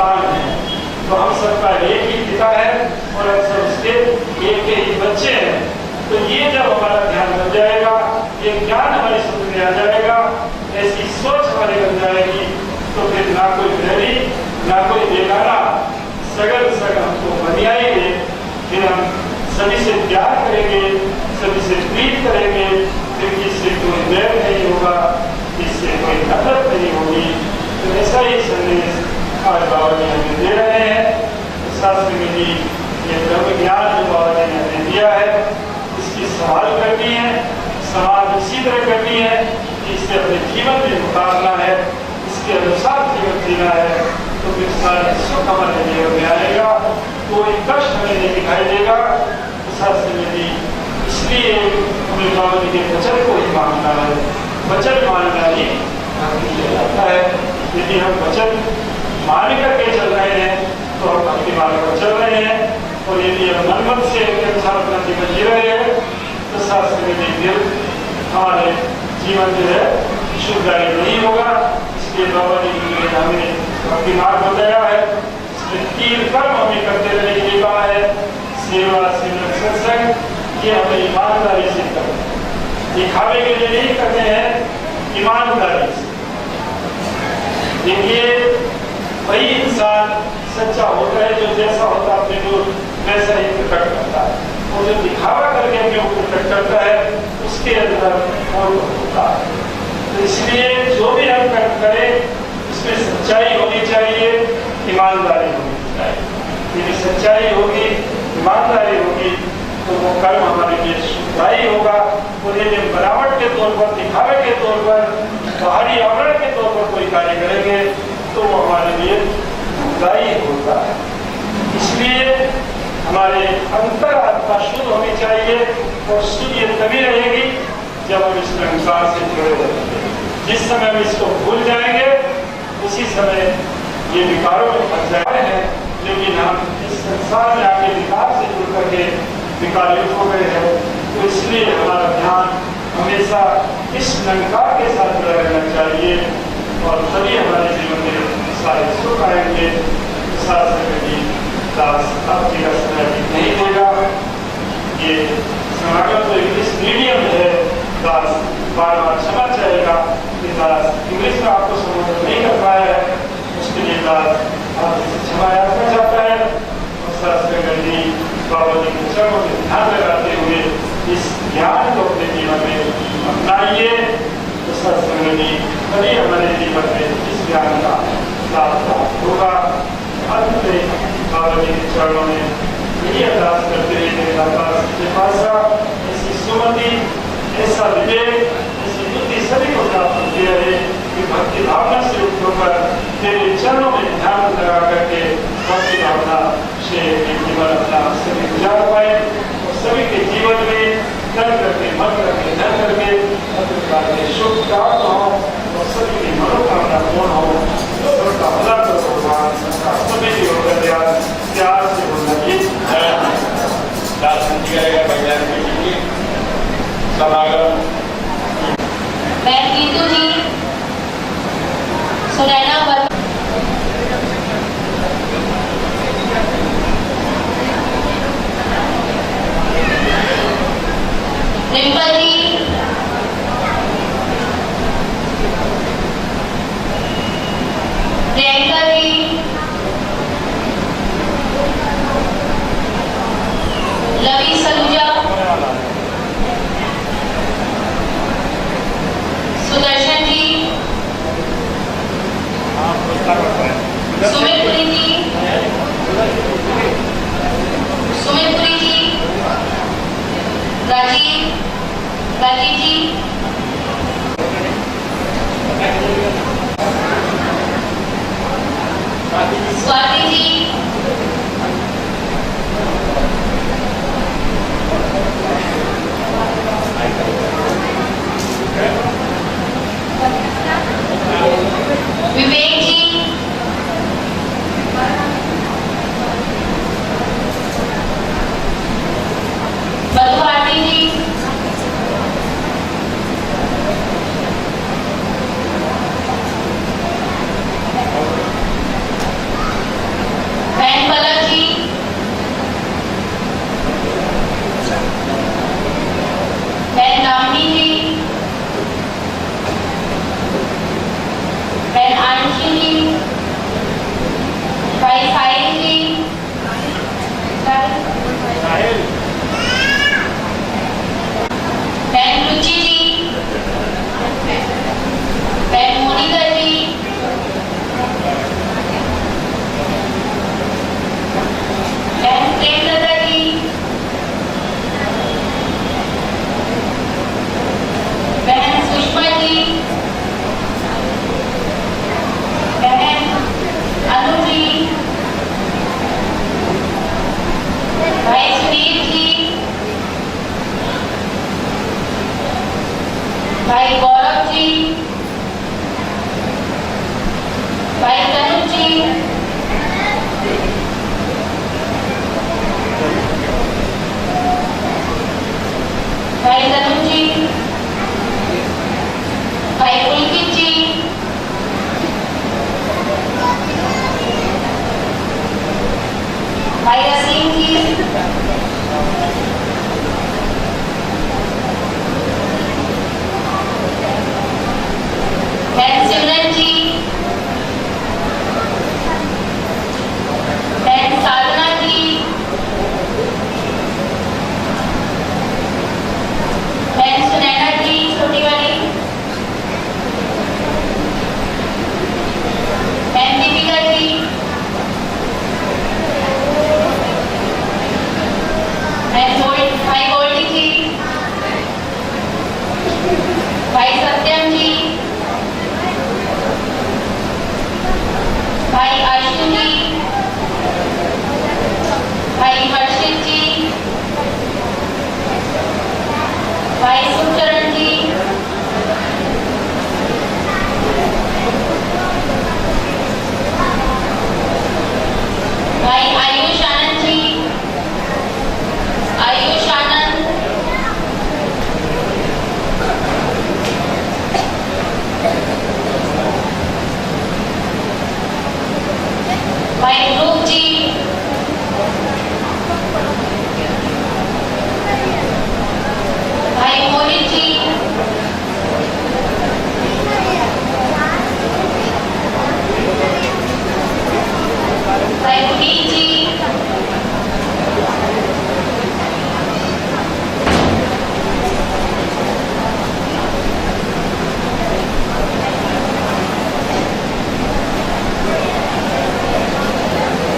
संतान हैं, तो हम सबका एक ही पिता है और हम सब उसके एक ही बच्चे हैं। तो ये जब हमारा ध्यान बन जाएगा, ये ज्ञान हमारी समझ में आ जाएगा, ऐसी सोच हमारी बन जाएगी, तो फिर ना कोई बैरी ना कोई बेगाना, सगल सगल हमको बनियाएंगे। फिर हम सभी से प्यार करेंगे, सभी से प्रीत करेंगे, फिर किससे कोई बैर नहीं होगा, किससे कोई नफरत नहीं होगी। तो ऐसा ही संदेश आज बाबा जी हमें दे रहे हैं। तो शास्त्र में भी ये ब्रह्म ज्ञान जो बाबा जी ने हमें दिया है, इसकी संभाल करनी है, समाज इसी तरह करनी है कि इससे अपने जीवन में उतारना है, इसके अनुसार जीवन जीना है। तो फिर सारे सुख हमारे जीवन में आएगा, कोई कष्ट हमें नहीं दिखाई देगा। तो शास्त्र में भी इसलिए हमें बाबा जी के वचन को ही मानना है, वचन मानना ही किया जाता है। यदि हम वचन मान करके चल रहे हैं तो हम भक्ति मार्ग पर चल रहे हैं, और यदि हम मनमत से अनुसार अपना जीवन जी रहे हैं तो शास्त्र में भी हमारे जीवन जो है शुभदायी नहीं होगा। इसलिए बाबा जी ने हमें भक्ति मार्ग बताया है, इसमें 3 कर्म हमें करते रहने के लिए कहा है, सेवा, सिमरन, सत्संग। ये हमें ईमानदारी से करना, दिखावे के लिए नहीं करते हैं, ईमानदारी से। देखिए वही इंसान सच्चा होता है जो जैसा होता है अपने को वैसा ही प्रकट करता है, और जो दिखावा करके अपने को प्रकट करता है उसके अंदर और होता है। तो इसलिए जो भी हम कर्म करें उसमें सच्चाई होनी चाहिए, ईमानदारी होनी चाहिए। यदि सच्चाई होगी, ईमानदारी होगी तो वो कर्म हमारे लिए शुभदायी होगा। और यदि हम बनावट के तौर पर, दिखावे के तौर पर, बाहरी आवरण के तौर पर कोई कार्य करेंगे तो वो हमारे लिए दुखदायी होता है। इसलिए हमारे अंतर आत्मा शुद्ध होनी चाहिए, और शुद्ध ये तभी रहेगी जब हम इस संसार से जुड़े रहेंगे। जिस समय हम इसको भूल जाएंगे उसी समय ये विकारों में फंस जाए हैं। लेकिन हम इस संसार में आके विकार से जुड़ करके विकारित हो गए हैं। तो इसलिए हमारा ध्यान हमेशा इस निरंकार के साथ जुड़ा रहना चाहिए, और तभी हमारे जीवन में सारे सुख आएंगे। शास्त्र में दास आपकी का समय नहीं देगा। ये समागम तो इंग्लिश मीडियम है, दास बार बार क्षमा चाहेगा कि दास इंग्लिश में आपको संबोधन नहीं कर पाया है, उसके लिए दास आपसे क्षमा याचना चाहता है। और शास्त्र गंदी बाबा जी के चरणों में ध्यान लगाते हुए इस ज्ञान को अपने जीवन में अपनाइए। तो सत्संगी तभी हमारे जीवन में इस ज्ञान का लाभ प्राप्त होगा। अंत में बाबा जी के चरणों में यही अरदास करते हुए मेरे सच्चे पातशाह ऐसी सुमति, ऐसा विवेक, ऐसी बुद्धि सभी को प्राप्त होती रहे कि भक्ति भावना से युक्त होकर तेरे चरणों में ध्यान लगा करके भक्ति भावना से जीवन अपना सभी गुजार पाए, और सभी के जीवन में कर करके मत करके न करके प्रकार के शुभ प्राप्त हो, और सभी की मनोकामना पूर्ण हो। सबका भला करो भगवान, सबका सभी की होकर प्यार से बोलना चाहिए। समागम मैं गीतू जी सुनैना पर डिम्पल जी, प्रियंका जी, लवी सलूजा, सुदर्शन जी, सुमितपुरी जी, सुमितपुरी जी, राजीव जी, स्वाति जी, विवेक जी, मधुभारती जी, आशु जी, भाई हर्षित जी, भाई सुचरण जी, भाई आयुष आनंद जी, आयुष आनंद, भाई ध्रुव जी, भाई मोहित जी, भाई पुनीत जी,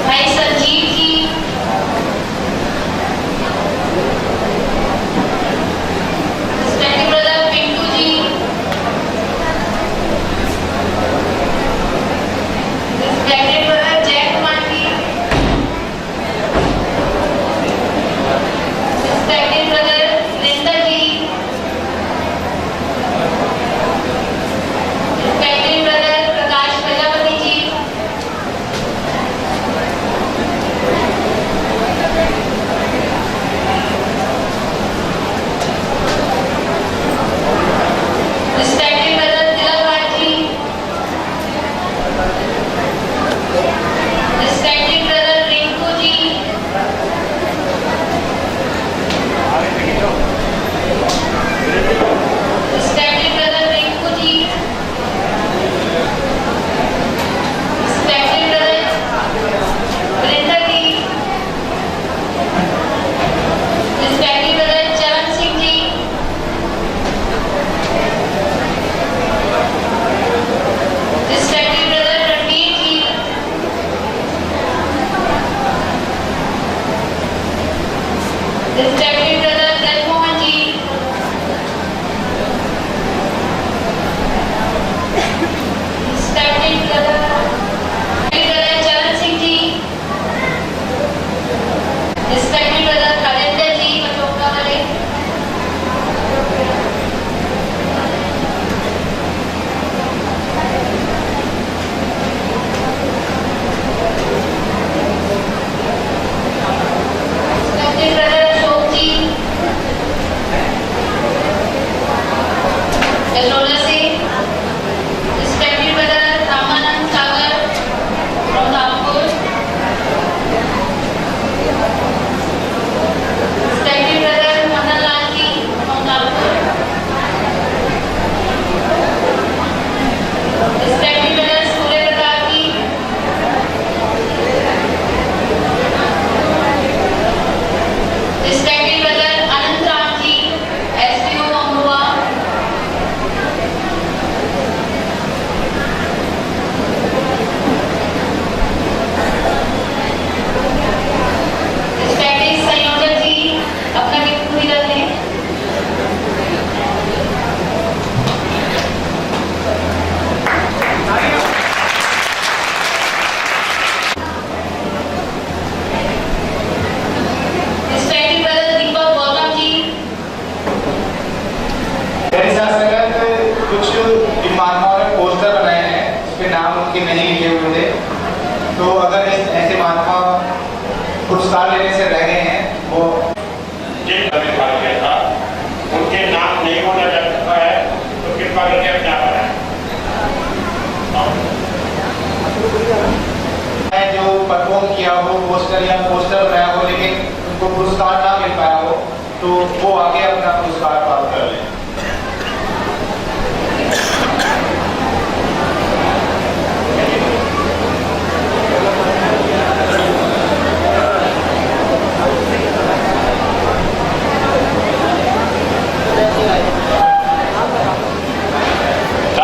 भाई Sanjeev ji, respected brother Pintu ji, respected brother जय कुमार जी, रिस्पेक्टेड ब्रदर रिंदर जी, रिस्पेक्टेड ब्रदर प्रकाश Prajapati ji, respected brother Tilak Raj ji, respected brother Rinku ji, respected brother Rinku ji, respected brother Varinder जी, रिस्पेक्टेड ब्रदर चरण सिंह जी, रिस्पेक्टेड ब्रदर रणवीर जी, रिस्पेक्टेड ब्रदर ब्रजमोहन जी, रिस्पेक्टेड ब्रदर चरण सिंह जी, रिस्पेक्टेड ब्रदर हरेंद्र जी मचोकड़ा वाले, रिस्पेक्टेड ब्रदर अशोक जी, यशोदा से, respected brother Ramanand Sagar from Dhampur, respected brother Madan Lal ji from Dhampur, respected brother Surya Pratap ji, respected brother Anant Ram ji, SPO Amarua, respected संयोजक जी, अपना gift पूरी कर दें। रिस्पेक्टेड ब्रदर दीपक गौतम जी, मेरे साथ संगत कुछ इन महात्माओं ने पोस्टर बनाए हैं, उसके नाम उनके नहीं लिखे हुए थे। तो अगर ऐसे महात्मा पुरस्कार लेने से रह गए हैं, वो जिन अधिकार किया था उनके नाम नहीं होना जा सकता है, तो कृपा करके अब क्या करें। जो परफॉर्म किया हो पोस्टर या पोस्टर बनाया हो लेकिन उनको पुरस्कार ना मिल पाया हो, तो वो आगे अपना पुरस्कार प्राप्त कर लें।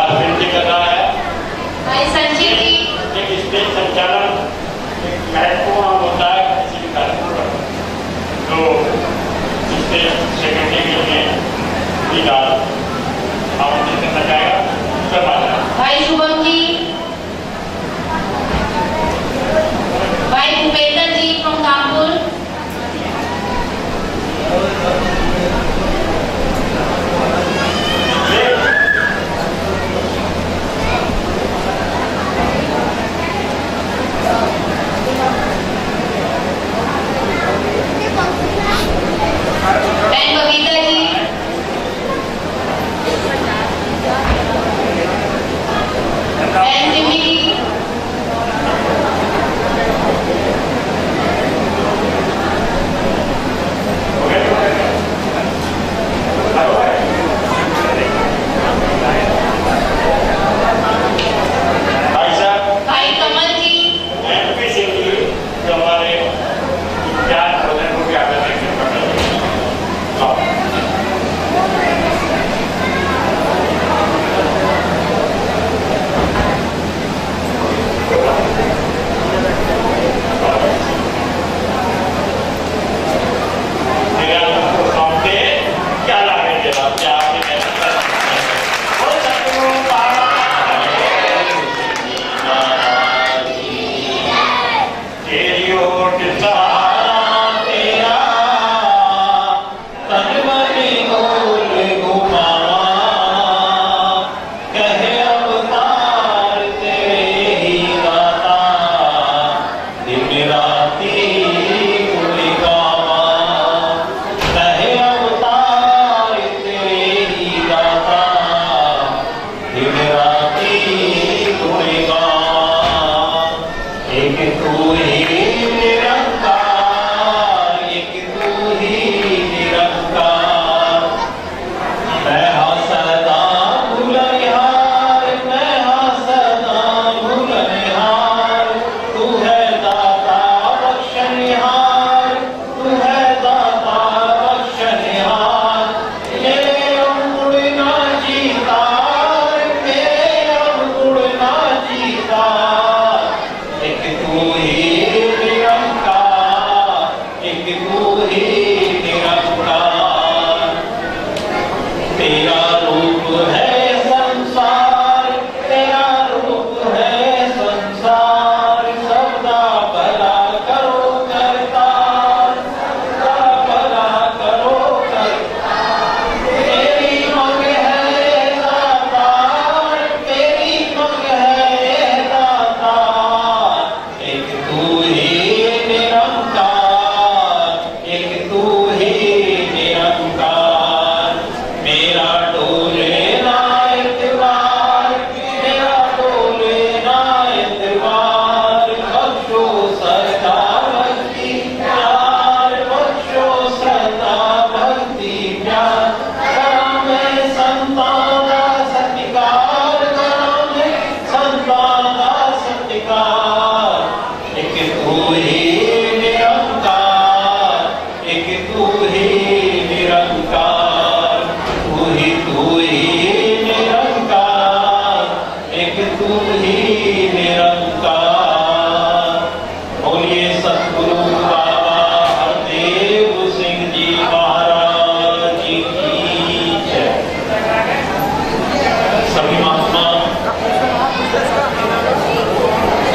विनती कर रहा है भाई संजीव जी, एक स्टेज संचालन एक महत्वपूर्ण होता है किसी भी कार्यक्रम का। तो स्टेज सेक्रेटरी के लिए दीदार आमंत्रित करना चाहेगा। भाई शुभम जी, सभी महात्मा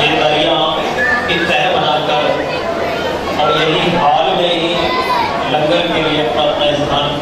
ये दरिया की तह बनाकर और यही हाल में ही लंगर के लिए अपना